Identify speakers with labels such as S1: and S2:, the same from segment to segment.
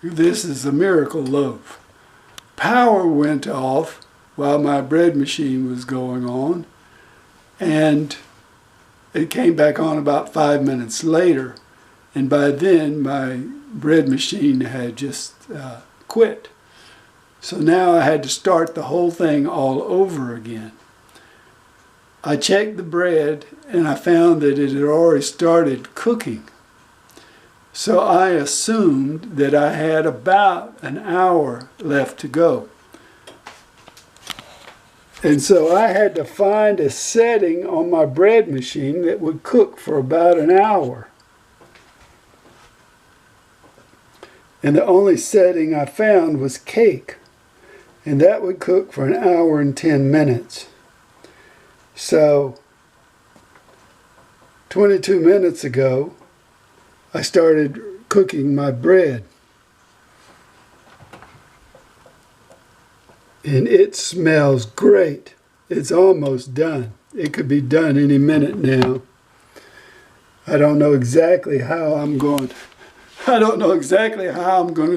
S1: This is a miracle loaf. Power went off while my bread machine was going on, and it came back on about 5 minutes later, and by then my bread machine had just quit. So now I had to start the whole thing all over again. I checked the bread and I found that it had already started cooking. So I assumed that I had about an hour left to go. And so I had to find a setting on my bread machine that would cook for about an hour. And the only setting I found was cake. And that would cook for an hour and 10 minutes. So 22 minutes ago, I started cooking my bread. And it smells great. It's almost done. It could be done any minute now. I don't know exactly how I'm going to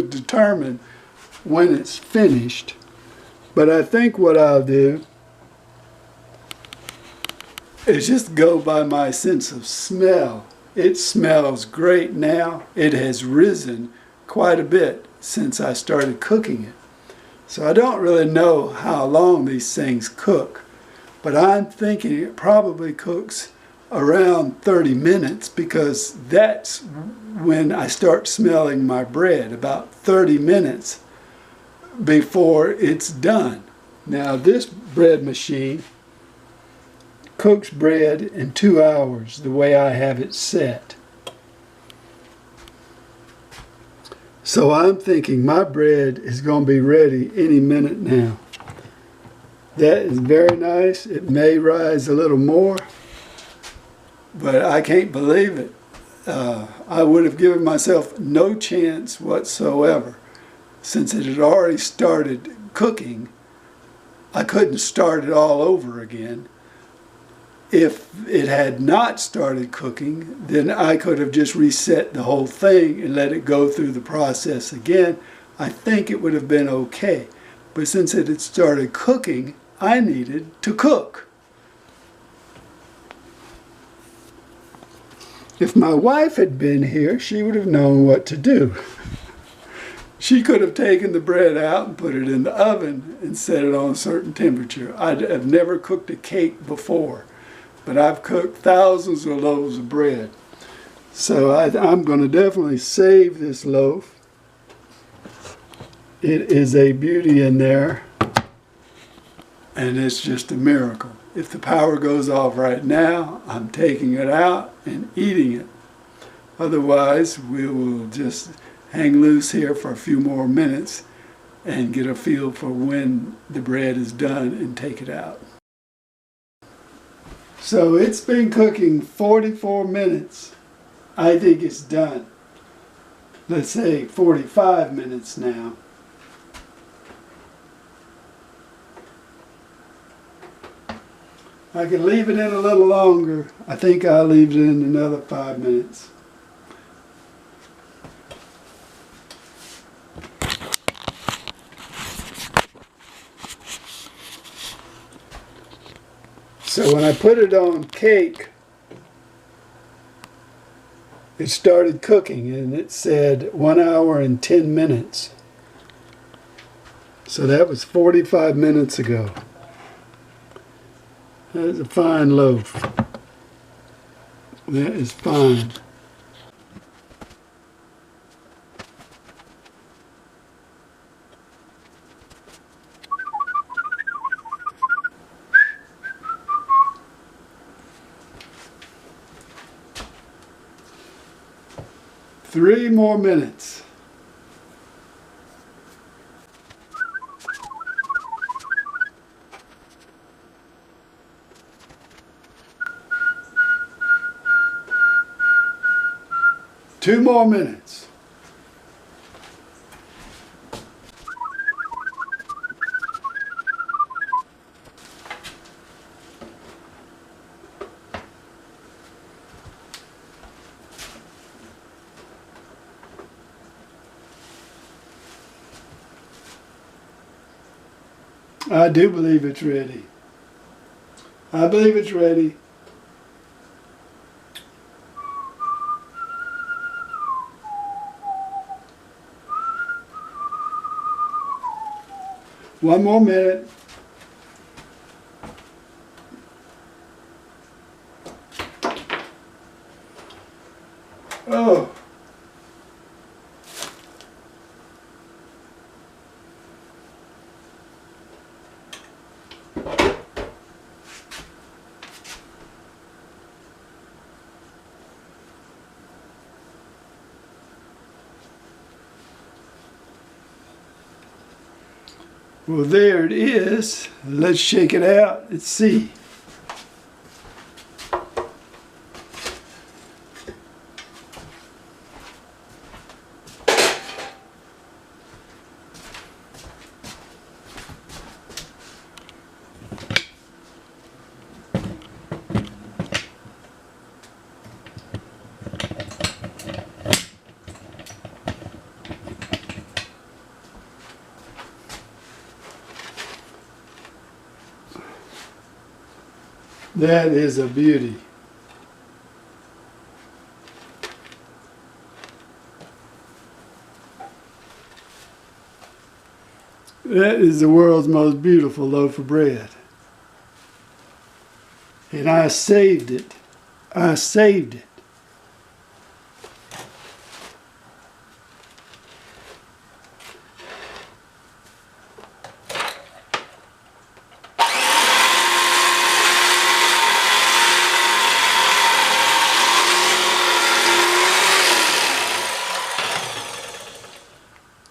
S1: determine when it's finished. But I think what I'll do is just go by my sense of smell. It smells great now. It has risen quite a bit since I started cooking it. So I don't really know how long these things cook, but I'm thinking it probably cooks around 30 minutes because that's when I start smelling my bread, about 30 minutes before it's done. Now this bread machine cooks bread in 2 hours the way I have it set. So I'm thinking my bread is going to be ready any minute now. That is very nice. It may rise a little more, but I can't believe it. I would have given myself no chance whatsoever. Since it had already started cooking, I couldn't start it all over again. If it had not started cooking, then I could have just reset the whole thing and let it go through the process again. I think it would have been okay. But since it had started cooking, I needed to cook. If my wife had been here, she would have known what to do. She could have taken the bread out and put it in the oven and set it on a certain temperature. I've never cooked a cake before, but I've cooked thousands of loaves of bread. So I'm going to definitely save this loaf. It is a beauty in there, and it's just a miracle. If the power goes off right now, I'm taking it out and eating it. Otherwise, we will just hang loose here for a few more minutes and get a feel for when the bread is done and take it out. So it's been cooking 44 minutes. I think it's done. Let's say 45 minutes now. I can leave it in a little longer. I think I'll leave it in another 5 minutes. So when I put it on cake, it started cooking and it said 1 hour and 10 minutes. So that was 45 minutes ago. That is a fine loaf. That is fine. Three more minutes. Two more minutes. I do believe it's ready. I believe it's ready. One more minute. Oh. Well, there it is. Let's shake it out and see. That is a beauty. That is the world's most beautiful loaf of bread. And I saved it. I saved it.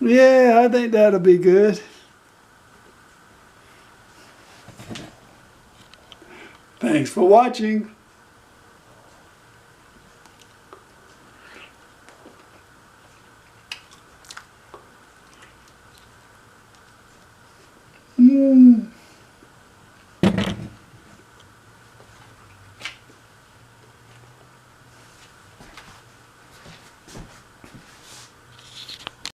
S1: Yeah, I think that'll be good. Thanks for watching.